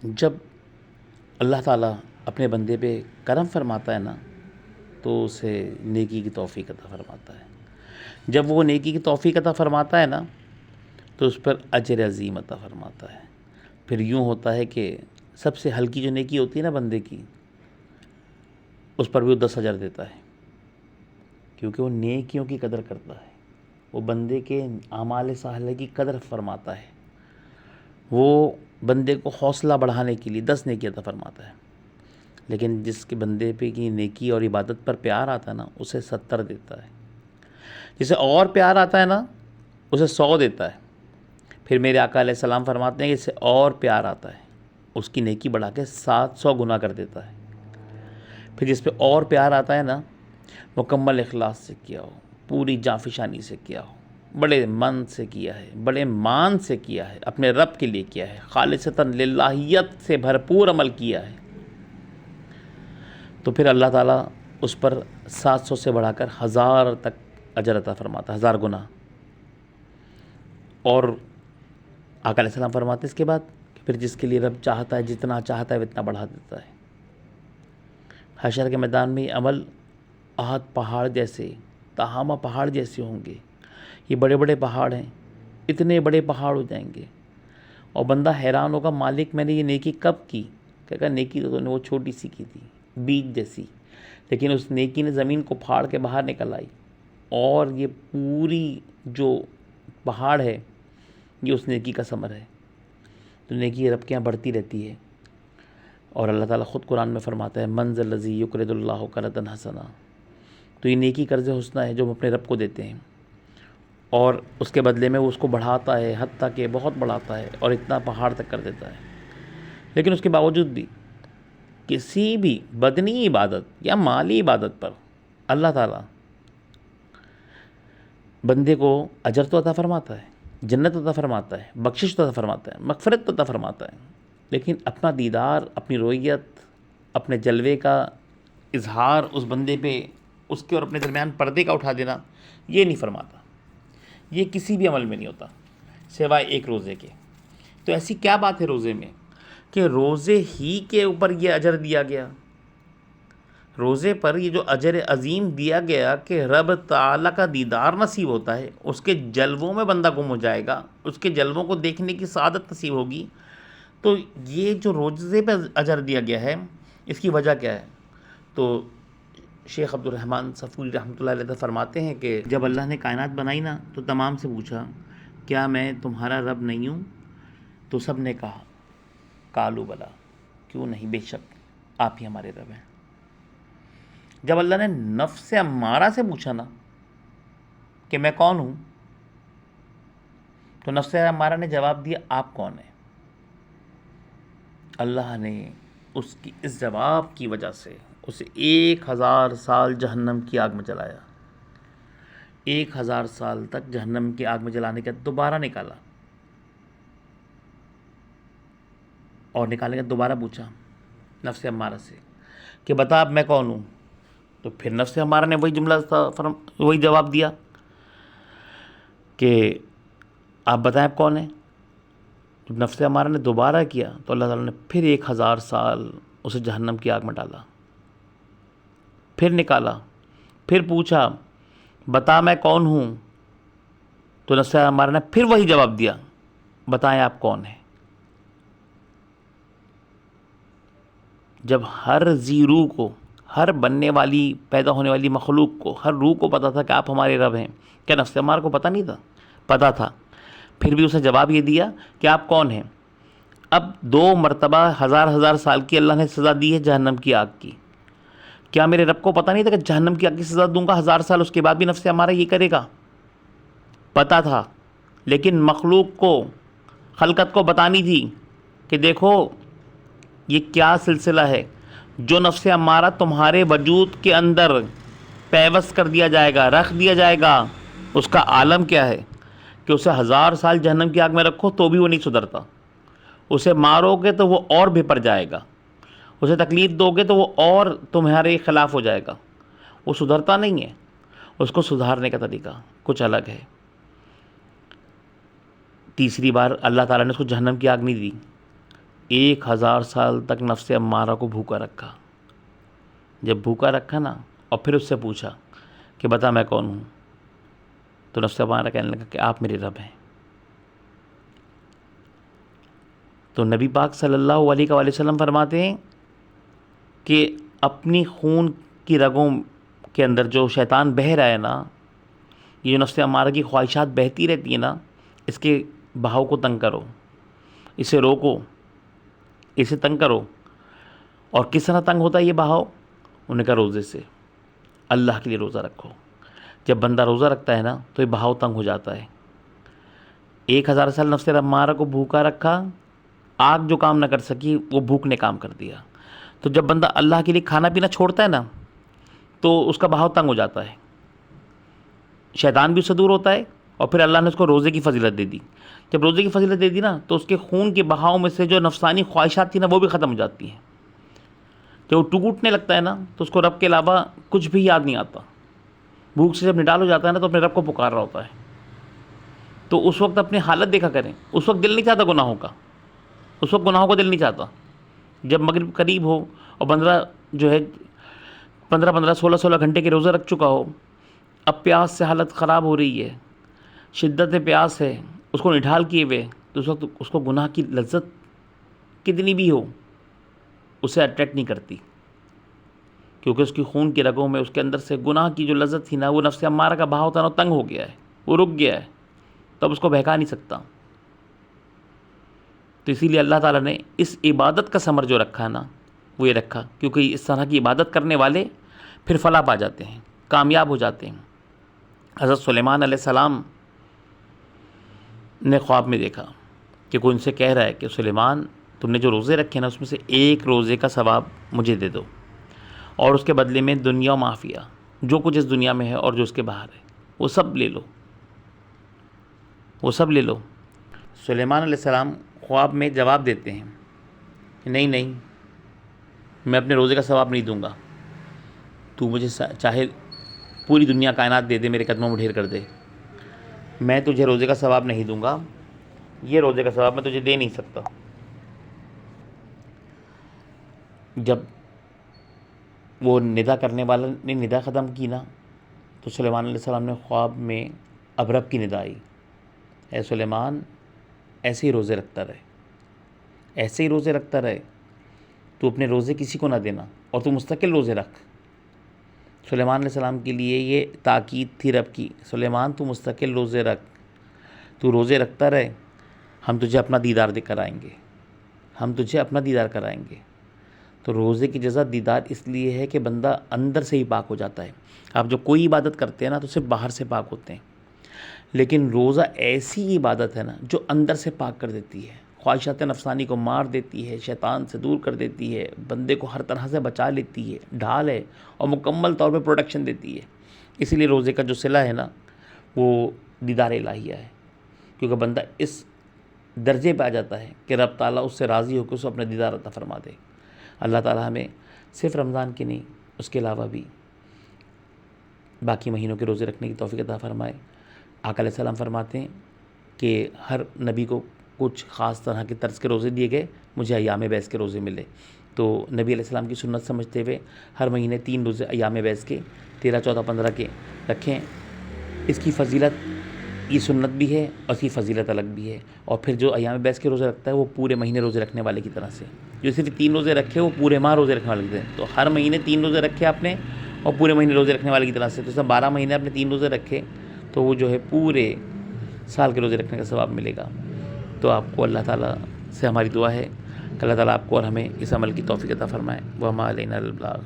جب اللہ تعالیٰ اپنے بندے پہ کرم فرماتا ہے نا تو اسے نیکی کی توفیق عطا فرماتا ہے۔ جب وہ نیکی کی توفیق عطا فرماتا ہے نا تو اس پر اجر عظیم عطا فرماتا ہے۔ پھر یوں ہوتا ہے کہ سب سے ہلکی جو نیکی ہوتی ہے نا بندے کی، اس پر بھی وہ 10 اجر دیتا ہے، کیونکہ وہ نیکیوں کی قدر کرتا ہے، وہ بندے کے اعمال صالحہ کی قدر فرماتا ہے، وہ بندے کو حوصلہ بڑھانے کے لیے 10 نیکی عطا فرماتا ہے۔ لیکن جس کے بندے پہ کی نیکی اور عبادت پر پیار آتا ہے نا اسے 70 دیتا ہے، جسے اور پیار آتا ہے نا اسے 100 دیتا ہے۔ پھر میرے آقا علیہ السلام فرماتے ہیں کہ اسے اور پیار آتا ہے، اس کی نیکی بڑھا کے 700 گنا کر دیتا ہے۔ پھر جس پہ اور پیار آتا ہے نا، مکمل اخلاص سے کیا ہو، پوری جانفشانی سے کیا ہو، بڑے من سے کیا ہے، بڑے مان سے کیا ہے، اپنے رب کے لیے کیا ہے، خالصتاً للہیت سے بھرپور عمل کیا ہے، تو پھر اللہ تعالیٰ اس پر 700 سے بڑھا کر 1000 تک اجر عطا فرماتا ہے، 1000 گنا۔ اور آقا علیہ السلام فرماتے ہیں اس کے بعد کہ پھر جس کے لیے رب چاہتا ہے جتنا چاہتا ہے اتنا بڑھا دیتا ہے۔ حشر کے میدان میں یہ عمل احد پہاڑ جیسے، تہامہ پہاڑ جیسے ہوں گے۔ یہ بڑے بڑے پہاڑ ہیں، اتنے بڑے پہاڑ ہو جائیں گے، اور بندہ حیران ہوگا مالک میں نے یہ نیکی کب کی؟ کہا نیکی تو نے وہ چھوٹی سی کی تھی، بیج جیسی، لیکن اس نیکی نے زمین کو پھاڑ کے باہر نکل آئی، اور یہ پوری جو پہاڑ ہے یہ اس نیکی کا ثمر ہے۔ تو نیکی رب کے یہاں بڑھتی رہتی ہے، اور اللہ تعالیٰ خود قرآن میں فرماتا ہے من ذا الذی یقرض اللہ قرضا حسنا، تو یہ نیکی قرض حسنہ ہے جو ہم اپنے رب کو دیتے ہیں، اور اس کے بدلے میں وہ اس کو بڑھاتا ہے، حتیٰ کہ بہت بڑھاتا ہے اور اتنا پہاڑ تک کر دیتا ہے۔ لیکن اس کے باوجود بھی کسی بھی بدنی عبادت یا مالی عبادت پر اللہ تعالیٰ بندے کو اجر تو عطا فرماتا ہے، جنت عطا فرماتا ہے، بخشش عطا فرماتا ہے، مغفرت عطا فرماتا ہے، لیکن اپنا دیدار، اپنی رویت، اپنے جلوے کا اظہار اس بندے پہ، اس کے اور اپنے درمیان پردے کا اٹھا دینا، یہ نہیں فرماتا۔ یہ کسی بھی عمل میں نہیں ہوتا سوائے ایک روزے کے۔ تو ایسی کیا بات ہے روزے میں کہ روزے ہی کے اوپر یہ اجر دیا گیا؟ روزے پر یہ جو اجر عظیم دیا گیا کہ رب تعالیٰ کا دیدار نصیب ہوتا ہے، اس کے جلووں میں بندہ گم ہو جائے گا، اس کے جلووں کو دیکھنے کی سعادت نصیب ہوگی، تو یہ جو روزے پہ اجر دیا گیا ہے اس کی وجہ کیا ہے؟ تو شیخ عبد الرحمن صفوری رحمۃ اللہ علیہ فرماتے ہیں کہ جب اللہ نے کائنات بنائی نا تو تمام سے پوچھا کیا میں تمہارا رب نہیں ہوں؟ تو سب نے کہا کالو بلا، کیوں نہیں، بے شک آپ ہی ہمارے رب ہیں۔ جب اللہ نے نفس امارہ سے پوچھا نا کہ میں کون ہوں، تو نفس امارہ نے جواب دیا آپ کون ہیں؟ اللہ نے اس کی اس جواب کی وجہ سے اسے 1000 سال جہنم کی آگ میں جلایا، 1000 سال تک جہنم کی آگ میں جلانے کے بعد دوبارہ نکالا، اور نکالنے کے بعد دوبارہ پوچھا نفس امارہ سے کہ بتا اب میں کون ہوں؟ تو پھر نفس امارہ نے وہی جواب دیا کہ آپ بتائیں آپ کون ہیں؟ جب نفس امارہ نے دوبارہ کیا تو اللہ تعالیٰ نے پھر 1000 سال اسے جہنم کی آگ میں ڈالا، پھر نکالا، پھر پوچھا بتا میں کون ہوں؟ تو نفس امارہ نے پھر وہی جواب دیا بتائیں آپ کون ہیں؟ جب ہر ذی روح کو، ہر بننے والی پیدا ہونے والی مخلوق کو، ہر روح کو پتا تھا کہ آپ ہمارے رب ہیں، کیا نفس امارہ کو پتہ نہیں تھا؟ پتہ تھا، پھر بھی اسے جواب یہ دیا کہ آپ کون ہیں۔ اب 2 مرتبہ 1000 سال کی اللہ نے سزا دی ہے جہنم کی آگ کی، کیا میرے رب کو پتہ نہیں تھا کہ جہنم کی آگ کی سزا دوں گا 1000 سال، اس کے بعد بھی نفس امارہ یہ کرے گا؟ پتہ تھا، لیکن مخلوق کو، خلقت کو بتانی تھی کہ دیکھو یہ کیا سلسلہ ہے، جو نفس امارہ تمہارے وجود کے اندر پیوست کر دیا جائے گا، رکھ دیا جائے گا، اس کا عالم کیا ہے کہ اسے 1000 سال جہنم کی آگ میں رکھو تو بھی وہ نہیں سدھرتا، اسے مارو گے تو وہ اور بھپر جائے گا، اسے تکلیف دو گے تو وہ اور تمہارے خلاف ہو جائے گا، وہ سدھرتا نہیں ہے، اس کو سدھارنے کا طریقہ کچھ الگ ہے۔ تیسری بار اللہ تعالیٰ نے اس کو جہنم کی آگ نہیں دی، 1000 سال تک نفس امارہ کو بھوکا رکھا. جب بھوکا رکھا نا اور پھر اس سے پوچھا کہ بتا میں کون ہوں, تو نفس امارہ کہنے لگا کہ آپ میرے رب ہیں. تو نبی پاک صلی اللہ علیہ وآلہ وسلم فرماتے ہیں کہ اپنی خون کی رگوں کے اندر جو شیطان بہہ رہا ہے نا, یہ جو نفس امارہ کی خواہشات بہتی رہتی ہیں نا, اس کے بہاؤ کو تنگ کرو, اسے روکو, اسے تنگ کرو. اور کس طرح تنگ ہوتا ہے یہ بہاؤ؟ انہوں نے کہا روزے سے. اللہ کے لیے روزہ رکھو. جب بندہ روزہ رکھتا ہے نا تو یہ بہاؤ تنگ ہو جاتا ہے. 1000 سال نفس امارہ کو بھوکا رکھا, آگ جو کام نہ کر سکی وہ بھوک نے کام کر دیا. تو جب بندہ اللہ کے لیے کھانا پینا چھوڑتا ہے نا تو اس کا بہاؤ تنگ ہو جاتا ہے, شیطان بھی اس سے دور ہوتا ہے, اور پھر اللہ نے اس کو روزے کی فضیلت دے دی. جب روزے کی فضیلت دے دی نا تو اس کے خون کے بہاؤ میں سے جو نفسانی خواہشات تھی نا وہ بھی ختم ہو جاتی ہیں. جب وہ ٹوٹنے لگتا ہے نا تو اس کو رب کے علاوہ کچھ بھی یاد نہیں آتا. بھوک سے جب نڈال ہو جاتا ہے نا تو اپنے رب کو پکار رہا ہوتا ہے. تو اس وقت اپنی حالت دیکھا کریں. اس وقت دل نہیں چاہتا گناہوں کا, اس وقت گناہوں کا دل نہیں چاہتا. جب مغرب قریب ہو اور بندہ جو ہے 15 16 گھنٹے کے روزہ رکھ چکا ہو, اب پیاس سے حالت خراب ہو رہی ہے, شدت پیاس ہے, اس کو نڈھال کیے ہوئے, تو اس وقت اس کو گناہ کی لذت کتنی بھی ہو اسے اٹریکٹ نہیں کرتی, کیونکہ اس کی خون کی رگوں میں اس کے اندر سے گناہ کی جو لذت تھی نا, وہ نفس امارہ کا بہاؤ تھا نا, تنگ ہو گیا ہے, وہ رک گیا ہے, تب اس کو بہکا نہیں سکتا. تو اسی لیے اللہ تعالیٰ نے اس عبادت کا ثمر جو رکھا ہے نا وہ یہ رکھا, کیونکہ اس طرح کی عبادت کرنے والے پھر فلاح پا جاتے ہیں, کامیاب ہو جاتے ہیں. حضرت سلیمان علیہ السلام نے خواب میں دیکھا کہ کوئی ان سے کہہ رہا ہے کہ سلیمان تم نے جو روزے رکھے نا اس میں سے ایک روزے کا ثواب مجھے دے دو, اور اس کے بدلے میں دنیا و معافیہ, جو کچھ اس دنیا میں ہے اور جو اس کے باہر ہے وہ سب لے لو, وہ سب لے لو. سلیمان علیہ السلام خواب میں جواب دیتے ہیں کہ نہیں, میں اپنے روزے کا ثواب نہیں دوں گا, تو مجھے چاہے پوری دنیا کائنات دے دے, میرے قدموں میں ڈھیر کر دے, میں تجھے روزے کا ثواب نہیں دوں گا, یہ روزے کا ثواب میں تجھے دے نہیں سکتا. جب وہ ندا کرنے والا نے ندا ختم کی نا تو سلیمان علیہ السلام نے خواب میں اب رب کی ندا آئی, اے سلیمان ایسے ہی روزے رکھتا رہے, ایسے ہی روزے رکھتا رہے, تو اپنے روزے کسی کو نہ دینا اور تو مستقل روزے رکھ. سلیمان علیہ السلام کے لیے یہ تاکید تھی رب کی, سلیمان تو مستقل روزے رکھ, تو روزے رکھتا رہے, ہم تجھے اپنا دیدار دے کر آئیں گے, ہم تجھے اپنا دیدار کرائیں گے. تو روزے کی جزا دیدار اس لیے ہے کہ بندہ اندر سے ہی پاک ہو جاتا ہے. آپ جو کوئی عبادت کرتے ہیں نا تو صرف باہر سے پاک ہوتے ہیں, لیکن روزہ ایسی عبادت ہے نا جو اندر سے پاک کر دیتی ہے, خواہشات نفسانی کو مار دیتی ہے, شیطان سے دور کر دیتی ہے, بندے کو ہر طرح سے بچا لیتی ہے, ڈھال ہے, اور مکمل طور پہ پروٹیکشن دیتی ہے. اسی لیے روزے کا جو صلہ ہے نا وہ دیدار الہیہ ہے, کیونکہ بندہ اس درجے پہ آ جاتا ہے کہ رب تعالیٰ اس سے راضی ہو کے اسے اپنا دیدار عطا فرما دے. اللہ تعالیٰ ہمیں صرف رمضان کی نہیں, اس کے علاوہ بھی باقی مہینوں کے روزے رکھنے کی توفیق عطا فرمائے. آقا علیہ السلام فرماتے ہیں کہ ہر نبی کو کچھ خاص طرح کے طرز کے روزے دیے گئے, مجھے ایام بیس کے روزے ملے. تو نبی علیہ السلام کی سنت سمجھتے ہوئے ہر مہینے 3 روزے ایام بیس کے 13, 14, 15 کے رکھیں. اس کی فضیلت یہ سنت بھی ہے اور اس کی فضیلت الگ بھی ہے. اور پھر جو ایام بیس کے روزے رکھتا ہے وہ پورے مہینے روزے رکھنے والے کی طرح سے, جو صرف 3 روزے رکھے وہ پورے ماہ روزے رکھنے والے کی طرح. تو ہر مہینے 3 روزے رکھے آپ نے اور پورے مہینے روزے رکھنے والے کی طرح سے, تو سب 12 مہینے آپ نے 3 روزے رکھے تو وہ جو ہے پورے سال کے روزے رکھنے کا ثواب ملے گا. تو آپ کو اللہ تعالیٰ سے ہماری دعا ہے کہ اللہ تعالیٰ آپ کو اور ہمیں اس عمل کی توفیق عطا فرمائے. وما علینا البلاغ.